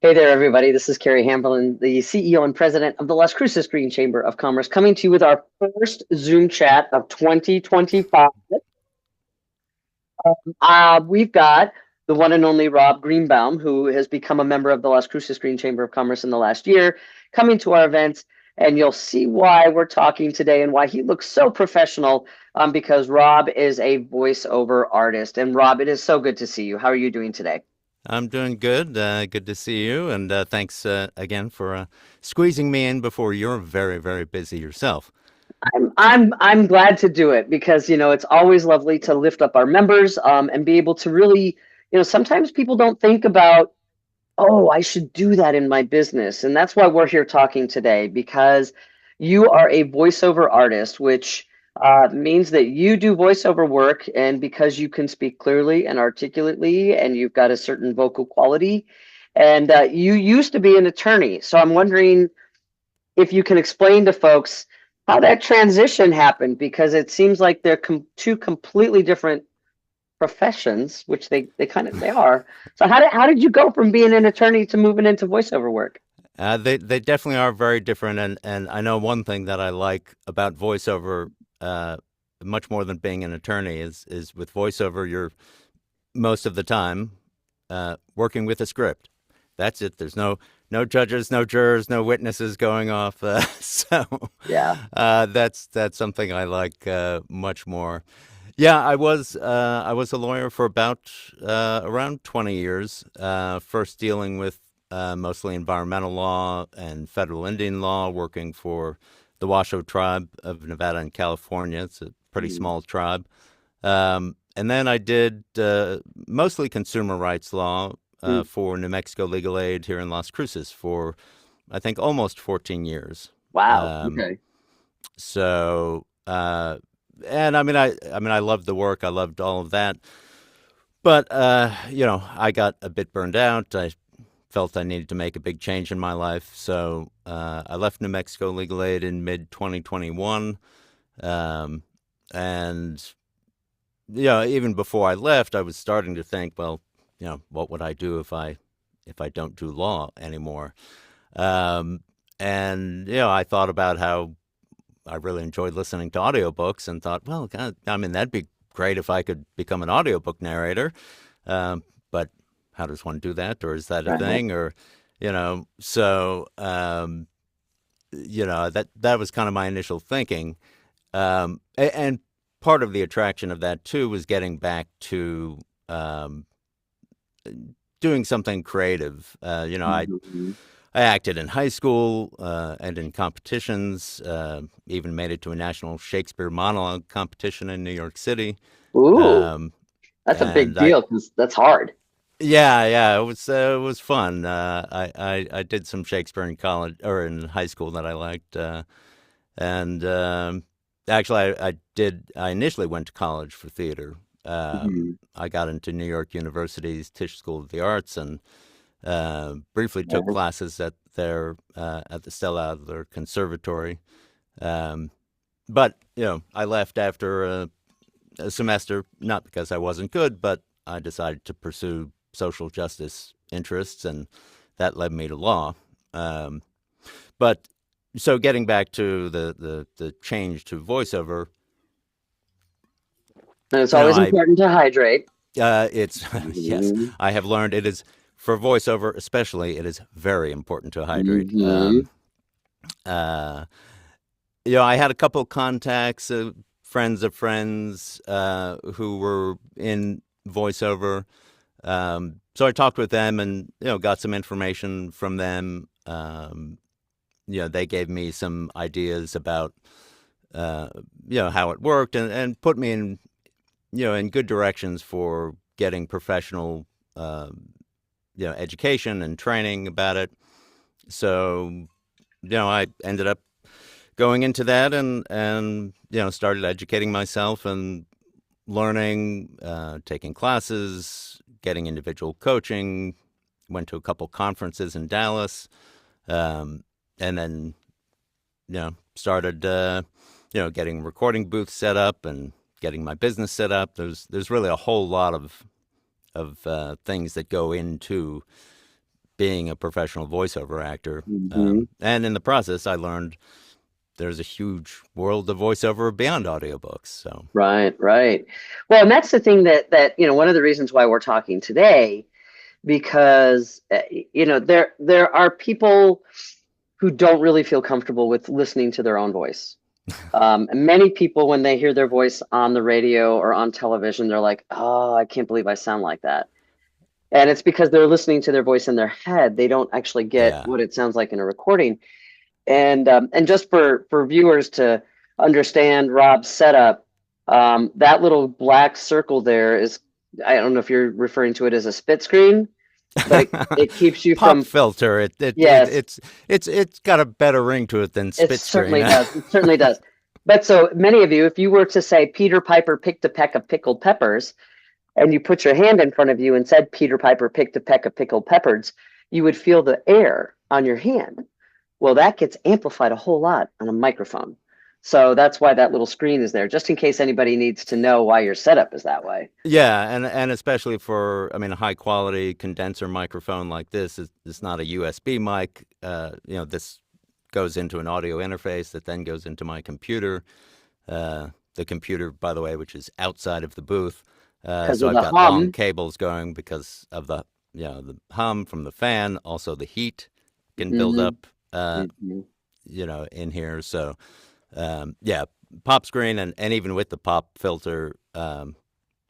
Hey there, everybody. This is Carrie Hamblen, the CEO and president of the Las Cruces Green Chamber of Commerce, coming to you with our first Zoom chat of 2025. We've got the one and only Rob Greenbaum, who has become a member of the Las Cruces Green Chamber of Commerce in the last year, coming to our events. And you'll see why we're talking today and why he looks so professional, because Rob is a voiceover artist. And Rob, it is so good to see you. How are you doing today? I'm doing good. Good to see you, and thanks again for squeezing me in before you're very, very busy yourself. I'm glad to do it because it's always lovely to lift up our members and be able to really, sometimes people don't think about, oh, I should do that in my business. And that's why we're here talking today, because you are a voiceover artist, which means that you do voiceover work. And because you can speak clearly and articulately, and you've got a certain vocal quality, and you used to be an attorney. So I'm wondering if you can explain to folks how that transition happened, because it seems like they're two completely different professions, which they are. So how did you go from being an attorney to moving into voiceover work? They definitely are very different, and I know one thing that I like about voiceover uh, much more than being an attorney is with voiceover you're most of the time working with a script. That's it. There's no judges, no jurors, no witnesses going off. So Yeah. that's something I like much more. Yeah, I was a lawyer for about around 20 years. First dealing with mostly environmental law and federal Indian law, working for the Washoe tribe of Nevada and California. It's a pretty Mhm. small tribe. And then I did mostly consumer rights law Mm. for New Mexico Legal Aid here in Las Cruces for I think almost 14 years. Wow. Um, Okay. so and I loved the work. I loved all of that. But I got a bit burned out. I felt I needed to make a big change in my life, so I left New Mexico Legal Aid in mid 2021. Um, and even before I left, I was starting to think, well, what would I do if I don't do law anymore? Um, and I thought about how I really enjoyed listening to audiobooks and thought, well, God, I mean, that'd be great if I could become an audiobook narrator. But how does one do that? Or is that a Right. thing? Or, so, that was kind of my initial thinking. And part of the attraction of that too was getting back to um, doing something creative. Mhm. I acted in high school and in competitions. Even made it to a national Shakespeare monologue competition in New York City. Ooh, Um, that's a big and I, deal because that's hard. yeah, it was fun. I did some Shakespeare in college or in high school that I liked, and actually I initially went to college for theater. Mhm. I got into New York University's Tisch School of the Arts and briefly took Yes. classes at the Stella Adler Conservatory. Um, but I left after a semester, not because I wasn't good, but I decided to pursue social justice interests, and that led me to law. Um, but so getting back to the change to voiceover, And it's you know, always I important to hydrate. it's yes, Hmm. I have learned it is for voiceover especially. It is very important to hydrate. Hmm. Uh, I had a couple of contacts, friends of friends, who were in voiceover. So I talked with them and got some information from them. They gave me some ideas about uh, how it worked and put me in good directions for getting professional education and training about it. So I ended up going into that and started educating myself and learning, taking classes, getting individual coaching. Went to a couple conferences in Dallas, um, and then started getting recording booths set up and getting my business set up. There's really a whole lot of things that go into being a professional voiceover actor. Hmm. And in the process, I learned there's a huge world of voiceover beyond audiobooks. So, Right, right. Well, and that's the thing that one of the reasons why we're talking today, because there are people who don't really feel comfortable with listening to their own voice. And many people, when they hear their voice on the radio or on television, they're like, "Oh, I can't believe I sound like that." And it's because they're listening to their voice in their head. They don't actually get yeah. what it sounds like in a recording. And just for viewers to understand Rob's setup, that little black circle there is, I don't know if you're referring to it as a spit screen, but it keeps you Pop from, filter. yes, It's got a better ring to it than it spit screen. certainly does. It certainly does. But so many of you, if you were to say Peter Piper picked a peck of pickled peppers, and you put your hand in front of you and said Peter Piper picked a peck of pickled peppers, you would feel the air on your hand. Well, that gets amplified a whole lot on a microphone. So that's why that little screen is there, just in case anybody needs to know why your setup is that way. Yeah, and especially for, I mean, a high quality condenser microphone like this is it's not a USB mic. This goes into an audio interface that then goes into my computer. The computer, by the way, which is outside of the booth. Because So of I've the got long hum. cables going because of the hum from the fan. Also, the heat can build Hmm. up, Hmm. in here. So, yeah, pop screen and even with the pop filter,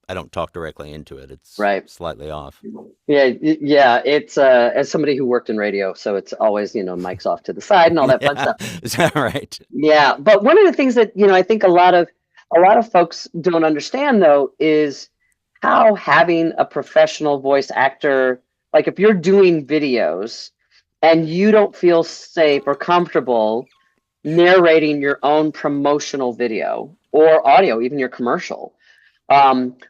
I don't talk directly into it. It's Right. slightly off. Yeah, yeah. It's as somebody who worked in radio, so it's always, mics off to the side and all that fun Yeah, stuff. is that right? Yeah, but one of the things that, I think a lot of folks don't understand though is how having a professional voice actor, like if you're doing videos and you don't feel safe or comfortable narrating your own promotional video or audio, even your commercial,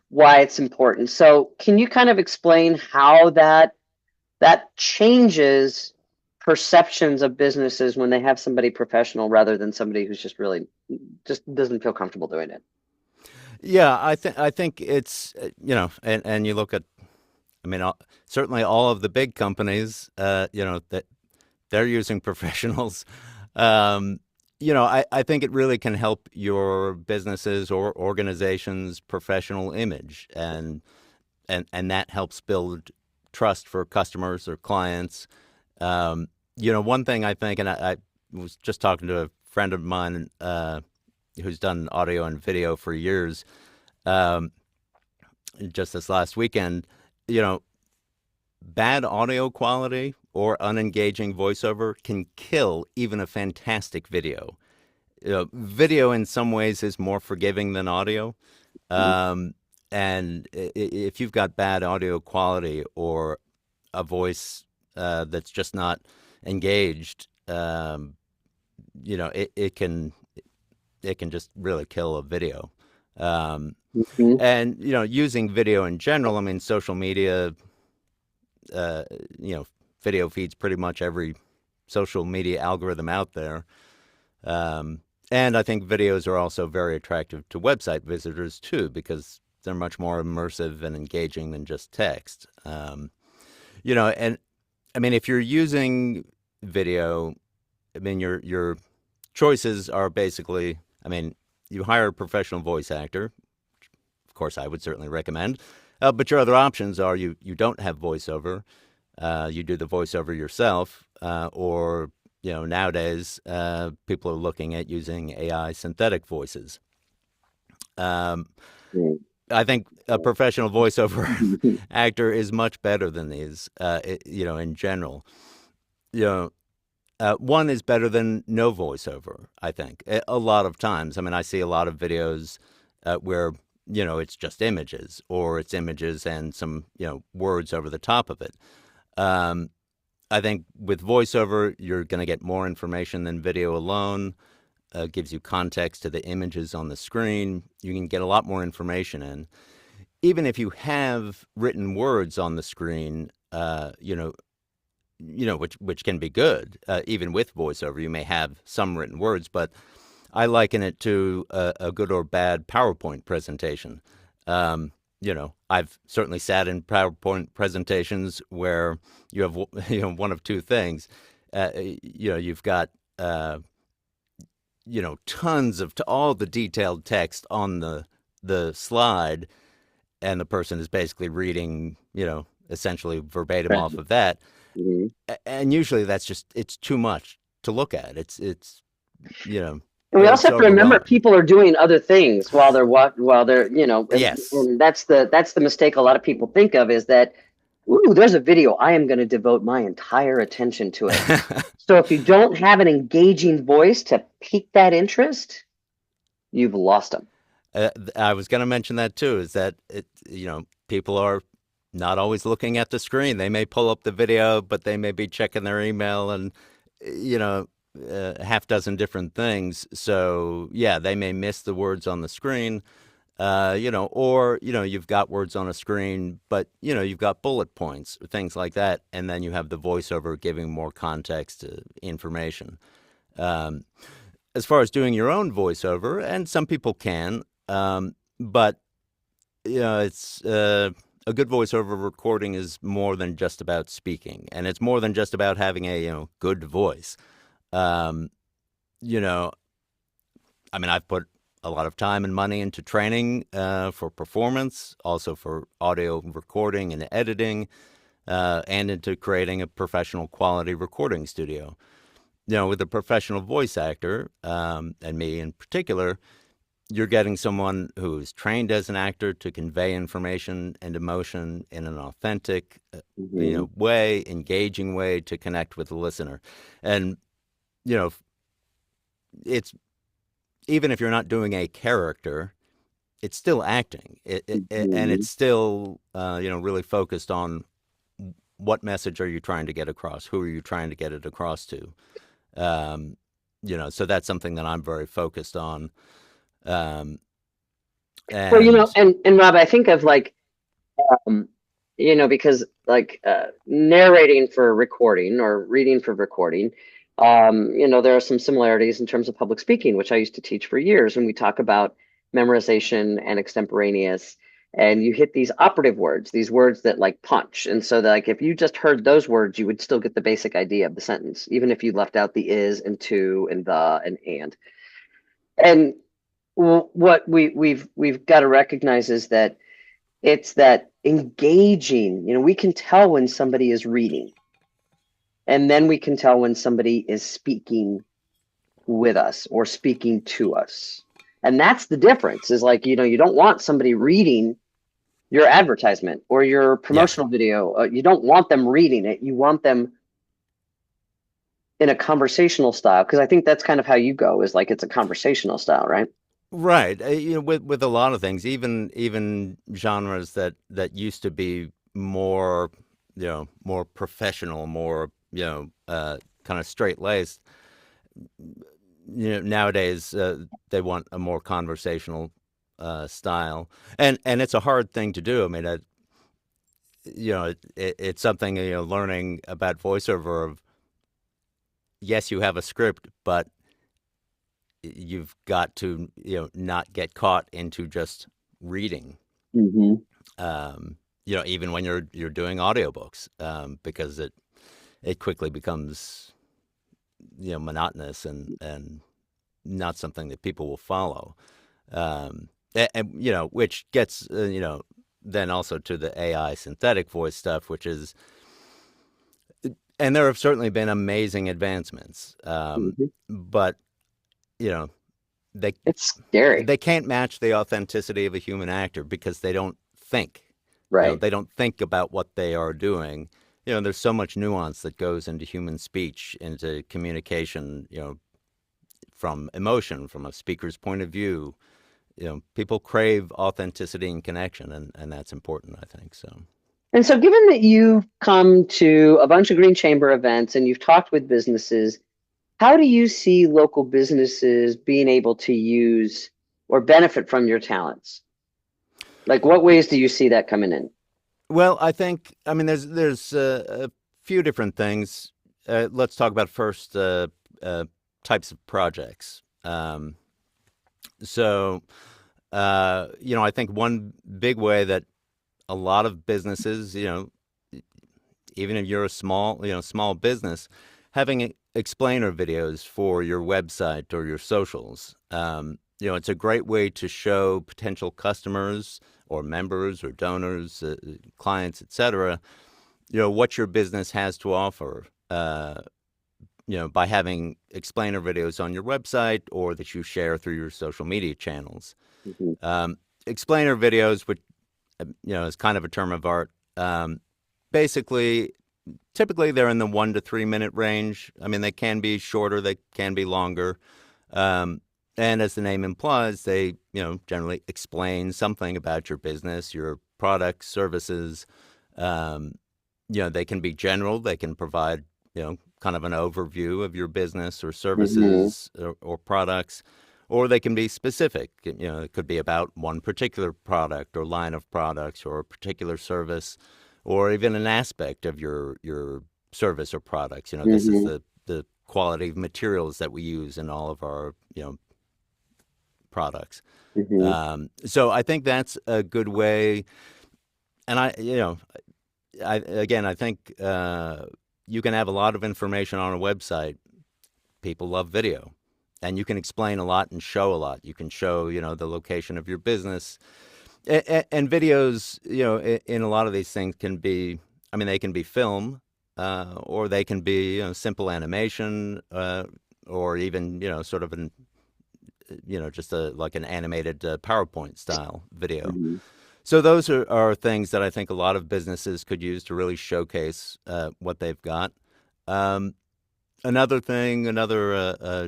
why it's important. So, can you kind of explain how that changes perceptions of businesses when they have somebody professional rather than somebody who's just doesn't feel comfortable doing it? Yeah, I think it's and you look at, I mean, certainly all of the big companies, that they're using professionals. Um, I think it really can help your businesses or organizations' professional image, and that helps build trust for customers or clients. One thing I think, and I was just talking to a friend of mine who's done audio and video for years, um, just this last weekend. You know, bad audio quality or unengaging voiceover can kill even a fantastic video. Video in some ways is more forgiving than audio. Um, and if you've got bad audio quality or a voice that's just not engaged, it can just really kill a video. Um, Mm-hmm. and using video in general, I mean, social media, uh, you know, video feeds pretty much every social media algorithm out there. Um, and I think videos are also very attractive to website visitors too, because they're much more immersive and engaging than just text. And I mean, if you're using video, I mean, your choices are basically, I mean, you hire a professional voice actor. Of course, I would certainly recommend. But your other options are you don't have voiceover, you do the voiceover yourself, or nowadays people are looking at using AI synthetic voices. Um, I think a professional voiceover actor is much better than these, in general. You know, one is better than no voiceover, I think, a lot of times. I mean, I see a lot of videos where, it's just images or it's images and some, words over the top of it. Um, I think with voiceover, you're going to get more information than video alone. Gives you context to the images on the screen. You can get a lot more information in. Even if you have written words on the screen, which can be good. Even with voiceover, you may have some written words, but I liken it to a good or bad PowerPoint presentation. Um, I've certainly sat in PowerPoint presentations where you have, one of two things. You've got, uh, tons of all the detailed text on the slide, and the person is basically reading, essentially verbatim Right. off of that. Mhm. And usually it's too much to look at. You know, And we also it's have to remember overwhelming. people are doing other things while they're Yes. and that's the mistake a lot of people think of is that, ooh, there's a video. I am going to devote my entire attention to it. So if you don't have an engaging voice to pique that interest, you've lost them. I was going to mention that too, is that people are not always looking at the screen. They may pull up the video, but they may be checking their email and, you know, a half dozen different things. So yeah, they may miss the words on the screen, or, you've got words on a screen, but, you've got bullet points, things like that. And then you have the voiceover giving more context to information. Um, as far as doing your own voiceover, and some people can, but it's a good voiceover recording is more than just about speaking, and it's more than just about having a good voice. Um, you know, I mean, I've put a lot of time and money into training for performance, also for audio recording and editing, and into creating a professional quality recording studio. With a professional voice actor, and me in particular, you're getting someone who's trained as an actor to convey information and emotion in an authentic, Mhm. way, engaging way to connect with the listener. And, you know, it's even if you're not doing a character, it's still acting. And Mhm. it's still, really focused on what message are you trying to get across? Who are you trying to get it across to? Um, so that's something that I'm very focused on. Um, Well, and and Rob, I think of like, um, because like narrating for recording or reading for recording, there are some similarities in terms of public speaking, which I used to teach for years, when we talk about memorization and extemporaneous, and you hit these operative words, these words that like punch. And so that, like if you just heard those words, you would still get the basic idea of the sentence, even if you left out the is and to and the and and. And what we've got to recognize is that it's that engaging. We can tell when somebody is reading, and then we can tell when somebody is speaking with us or speaking to us. And that's the difference. Is like, you don't want somebody reading your advertisement or your yeah, promotional video. You don't want them reading it. You want them in a conversational style, because I think that's kind of how you go, is like it's a conversational style, right? right. With a lot of things, even genres that used to be more, more professional, more, kind of straight laced. Nowadays they want a more conversational style, and it's a hard thing to do. I mean, it's something, learning about voiceover. Of yes, you have a script, but you've got to not get caught into just reading. Mm-hmm. Even when you're doing audiobooks, because it quickly becomes monotonous and not something that people will follow. And which gets then also to the AI synthetic voice stuff, which is, and there have certainly been amazing advancements, Mm-hmm. but you know they It's scary, they can't match the authenticity of a human actor because they don't think. right? They don't think about what they are doing. There's so much nuance that goes into human speech, into communication, from emotion, from a speaker's point of view. People crave authenticity and connection, and that's important, I think. So, And so, given that you've come to a bunch of Green Chamber events and you've talked with businesses, how do you see local businesses being able to use or benefit from your talents? Like, what ways do you see that coming in? well, I think, I mean, there's a few different things. Let's talk about first uh, types of projects. So, I think one big way that a lot of businesses, even if you're a small business, having explainer videos for your website or your socials. It's a great way to show potential customers or members or donors, clients, etc., what your business has to offer. By having explainer videos on your website or that you share through your social media channels. Hmm. Explainer videos, which is kind of a term of art. Basically, typically they're in the 1 to 3 minute range. I mean, they can be shorter, they can be longer. And as the name implies, they, generally explain something about your business, your products, services. They can be general. They can provide, kind of an overview of your business or Hmm. services or products, or they can be specific. It could be about one particular product or line of products or a particular service, or even an aspect of your service or products. This is Hmm. the quality of materials that we use in all of our products. Hmm. So I think that's a good way. And I think you can have a lot of information on a website. People love video, and you can explain a lot and show a lot. You can show, the location of your business, and videos, in a lot of these things can be. I mean, they can be film, or they can be, simple animation, or even, sort of an, just like an animated PowerPoint style video. Hmm. So those are things that I think a lot of businesses could use to really showcase what they've got. Um, another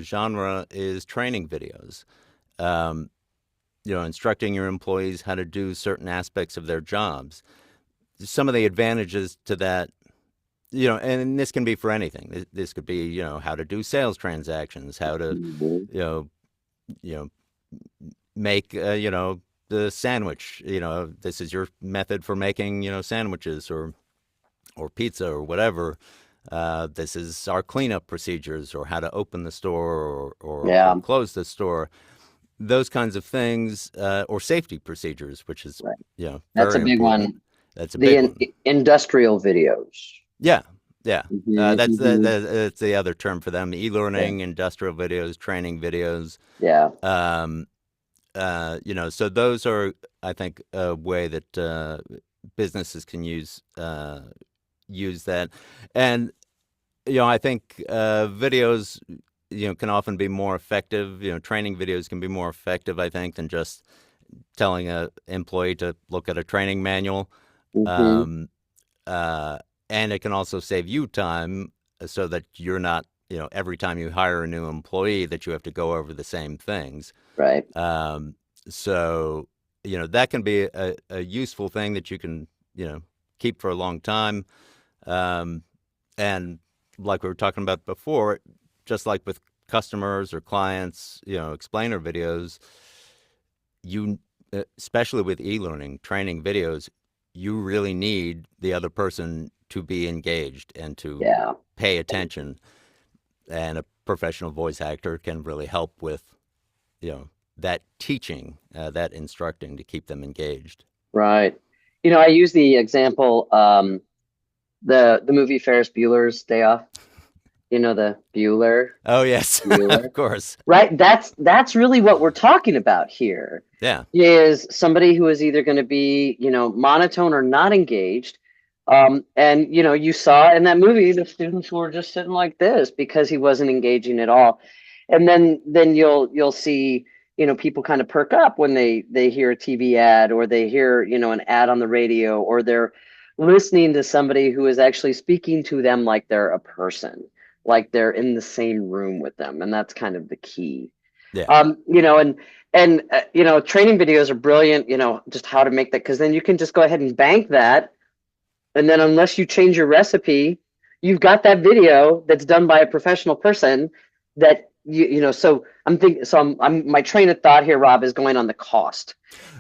genre is training videos. Um, instructing your employees how to do certain aspects of their jobs. Some of the advantages to that, and this can be for anything. This could be, how to do sales transactions, how to, Hmm. you know, you know, make, the sandwich. This is your method for making, sandwiches or pizza or whatever. This is our cleanup procedures, or how to open the store or Yeah, close the store. Those kinds of things, or safety procedures, which is, right. That's a very big important. one. That's a The big one. industrial videos. Yeah, yeah. Hmm. Hmm. That's the other term for them: Yeah, e-learning, industrial videos, training videos. yeah, Um, so those are, I think, a way that businesses can use that. And I think videos, can often be more effective. Training videos can be more effective, I think, than just telling a employee to look at a training manual. hmm, Um, uh, and it can also save you time, so that you're not, every time you hire a new employee, that you have to go over the same things. right. Um, so, that can be a useful thing that you can, keep for a long time. Um, and like we were talking about before, just like with customers or clients, explainer videos, you, especially with e-learning training videos, you really need the other person to be engaged and to Yeah, pay attention. And a professional voice actor can really help with, that teaching, that instructing to keep them engaged. right. I use the example, the movie Ferris Bueller's Day Off. The Oh, yes, Bueller, of course. right? That's really what we're talking about here. Yeah. Is somebody who is either going to be, monotone or not engaged. And you saw in that movie the students were just sitting like this because he wasn't engaging at all. And then you'll see, people kind of perk up when they hear a TV ad, or they hear, an ad on the radio, or they're listening to somebody who is actually speaking to them like they're a person, like they're in the same room with them. And that's kind of the key. Yeah. And training videos are brilliant, just how to make that, because then you can just go ahead and bank that. And then unless you change your recipe, you've got that video that's done by a professional person that so my train of thought here, Rob, is going on the cost,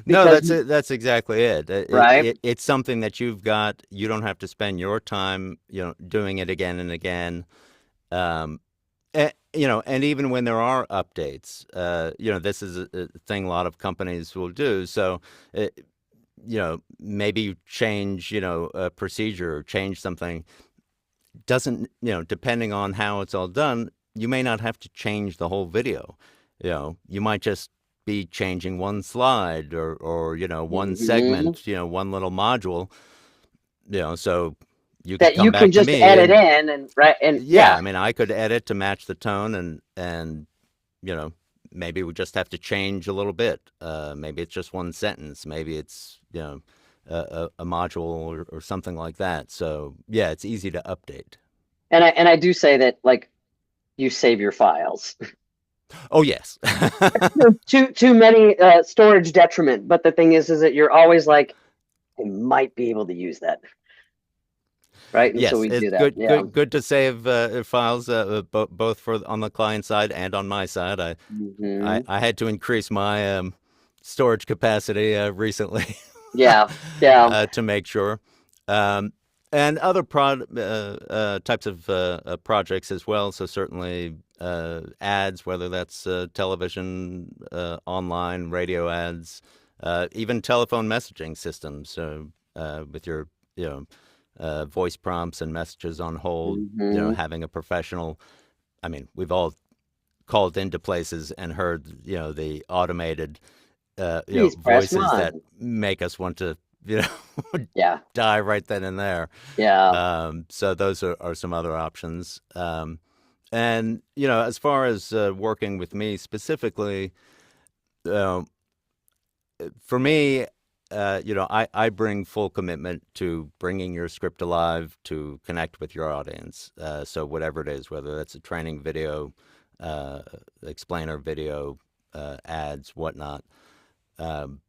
No, because that's it. That's exactly it. right. It's something that you've got. You don't have to spend your time, doing it again and again. Um, and even when there are updates, this is a thing a lot of companies will do. So, maybe you change, a procedure or change something. Doesn't, depending on how it's all done, you may not have to change the whole video. You might just be changing one slide or one Hmm. segment, one little module, so you could That come you can back to just me edit and in and right and yeah, yeah. I mean, I could edit to match the tone and you know, maybe we just have to change a little bit. Maybe it's just one sentence. Maybe it's, a module or something like that. So yeah, it's easy to update. And I do say that like you save your files. Oh yes. Too many storage detriment, but the thing is that you're always like, I might be able to use that, right? And so Yes, we it's do that. Yeah. good to save files both for on the client side and on my side. Hmm. I had to increase my storage capacity recently Yeah. Yeah. to make sure. Um, and other types of projects as well. So certainly ads, whether that's television, online, radio ads, even telephone messaging systems with your you know voice prompts and messages on hold. Hmm. Having a professional. I mean, we've all called into places and heard the automated Please press voices that one. make us want to you know Yeah. die right then and there. Yeah. So those are some other options. And as far as working with me specifically, uh, for me, I bring full commitment to bringing your script alive to connect with your audience. So whatever it is, whether that's a training video, uh, explainer video, ads, whatnot. Um,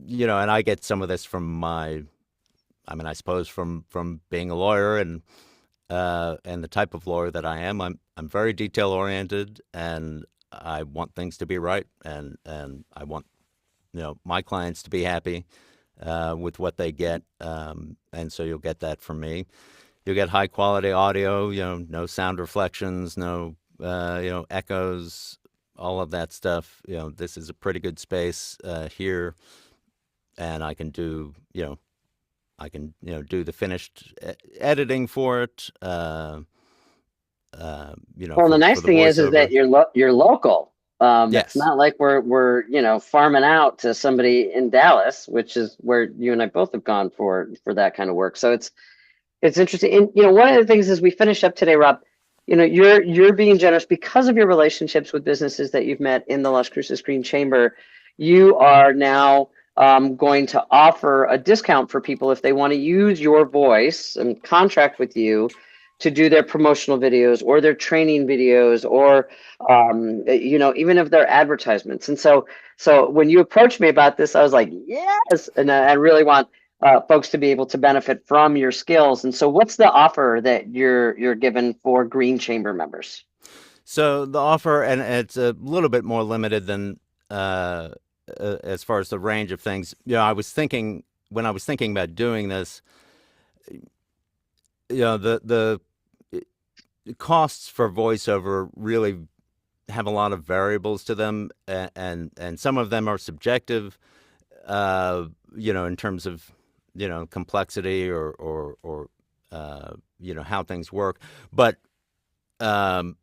and I get some of this from I mean, I suppose from being a lawyer and the type of lawyer that I am. I'm very detail oriented, and I want things to be right, and I want my clients to be happy with what they get, and so you'll get that from me. You'll get high quality audio, no sound reflections, no echoes, all of that stuff. This is a pretty good space here, and I can do the finished editing for it. Well, the For nice the thing is that voiceover. you're local. It's Yes. not like we're farming out to somebody in Dallas, which is where you and I both have gone for that kind of work. So it's interesting. And one of the things as we finish up today, Rob, you're being generous because of your relationships with businesses that you've met in the Las Cruces Green Chamber. You are now going to offer a discount for people if they want to use your voice and contract with you to do their promotional videos or their training videos or even if they're advertisements. And so when you approached me about this, I was like, yes, and I really want folks to be able to benefit from your skills. And so, what's the offer that you're given for Green Chamber members? So the offer, and it's a little bit more limited than uh, as far as the range of things. I was thinking when I was thinking about doing this, the costs for voiceover really have a lot of variables to them, and some of them are subjective. In terms of complexity or how things work, but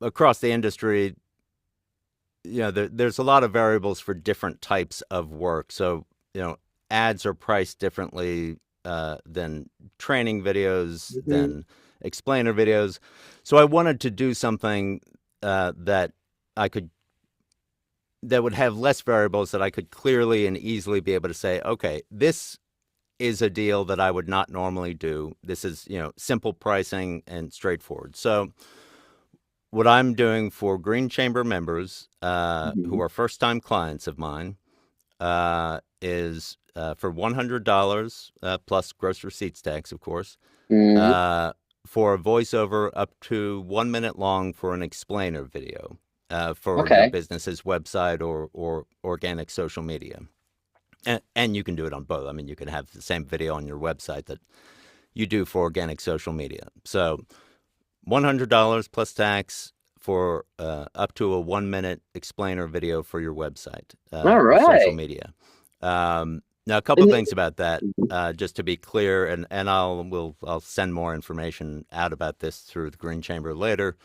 across the industry, there's a lot of variables for different types of work. So, ads are priced differently than training videos, Hmm. than explainer videos. So I wanted to do something that I could that would have less variables that I could clearly and easily be able to say, okay, this is a deal that I would not normally do. This is, simple pricing and straightforward. So what I'm doing for Green Chamber members who Hmm. are first time clients of mine is for $100 plus gross receipts tax, of course, Hmm. uh, for a voiceover up to 1 minute long for an explainer video for your Okay. business's website or organic social media. And you can do it on both. I mean, you can have the same video on your website that you do for organic social media. So $100 plus tax for up to a 1 minute explainer video for your website All or social right. media. Now, a couple And things about that, just to be clear, and I'll send more information out about this through the Green Chamber later.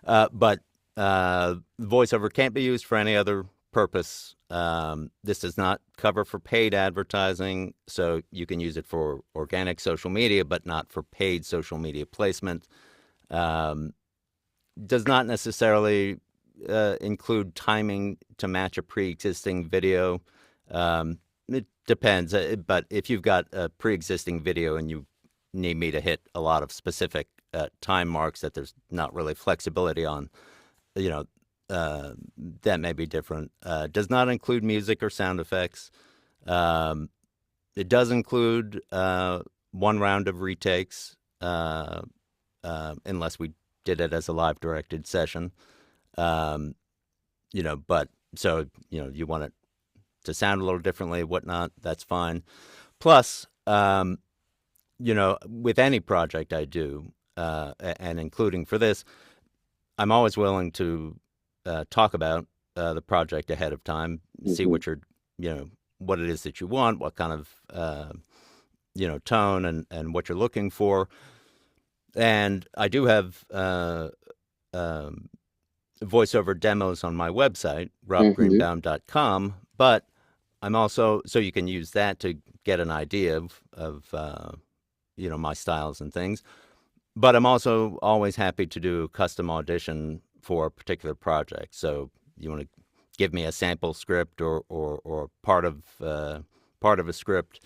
But voiceover can't be used for any other purpose. This does not cover for paid advertising, so you can use it for organic social media, but not for paid social media placement. Does not necessarily include timing to match a pre-existing video. It depends, but if you've got a pre-existing video and you need me to hit a lot of specific time marks that there's not really flexibility on, you know, that may be different. Does not include music or sound effects. It does include one round of retakes, unless we did it as a live directed session. But so, you want it to sound a little differently, whatnot, that's fine. Plus, with any project I do, and including for this, I'm always willing to talk about the project ahead of time, see Mhm. what it is that you want, what kind of, tone and what you're looking for. And I do have voiceover demos on my website, Mhm. robgreenbaum.com, but I'm also, so you can use that to get an idea of my styles and things. But I'm also always happy to do a custom audition for a particular project. So you want to give me a sample script or part of a script,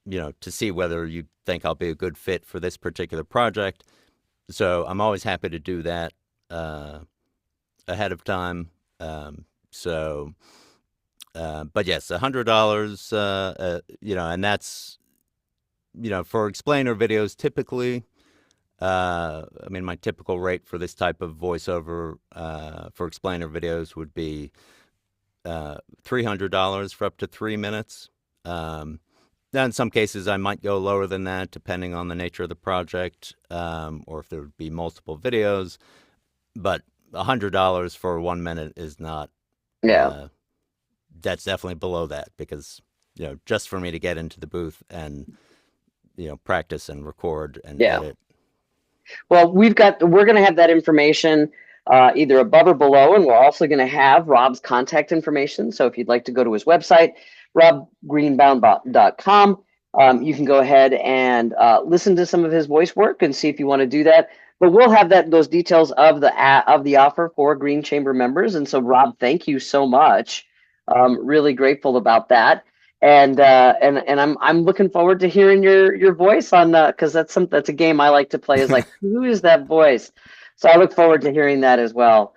to see whether you think I'll be a good fit for this particular project. So I'm always happy to do that ahead of time. But yes, $100, and that's, for explainer videos, typically, my typical rate for this type of voiceover for explainer videos would be $300 for up to 3 minutes. Now, in some cases, I might go lower than that, depending on the nature of the project, or if there would be multiple videos. But $100 for 1 minute is not. Yeah. That's definitely below that, because just for me to get into the booth and practice and record and Yeah. edit. Well, we're going to have that information either above or below, and we're also going to have Rob's contact information. So if you'd like to go to his website, robgreenbaum.com, you can go ahead and listen to some of his voice work and see if you want to do that. But we'll have those details of the offer for Green Chamber members. And so, Rob, thank you so much. Really grateful about that. And I'm looking forward to hearing your voice on because that's a game I like to play, is like, who is that voice? So I look forward to hearing that as well.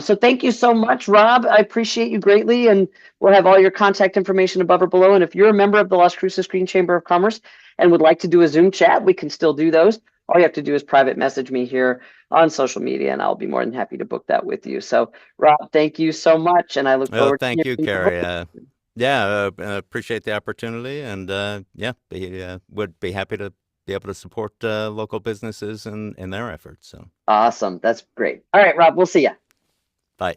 So thank you so much, Rob. I appreciate you greatly, and we'll have all your contact information above or below. And if you're a member of the Las Cruces Green Chamber of Commerce and would like to do a Zoom chat, we can still do those. All you have to do is private message me here on social media, and I'll be more than happy to book that with you. So, Rob, thank you so much, and I look Oh, forward to thank you, hearing your voice. Carrie. Yeah, appreciate the opportunity, and yeah, would be happy to be able to support local businesses in their efforts. So, Awesome. That's great. All right, Rob, we'll see you. bye.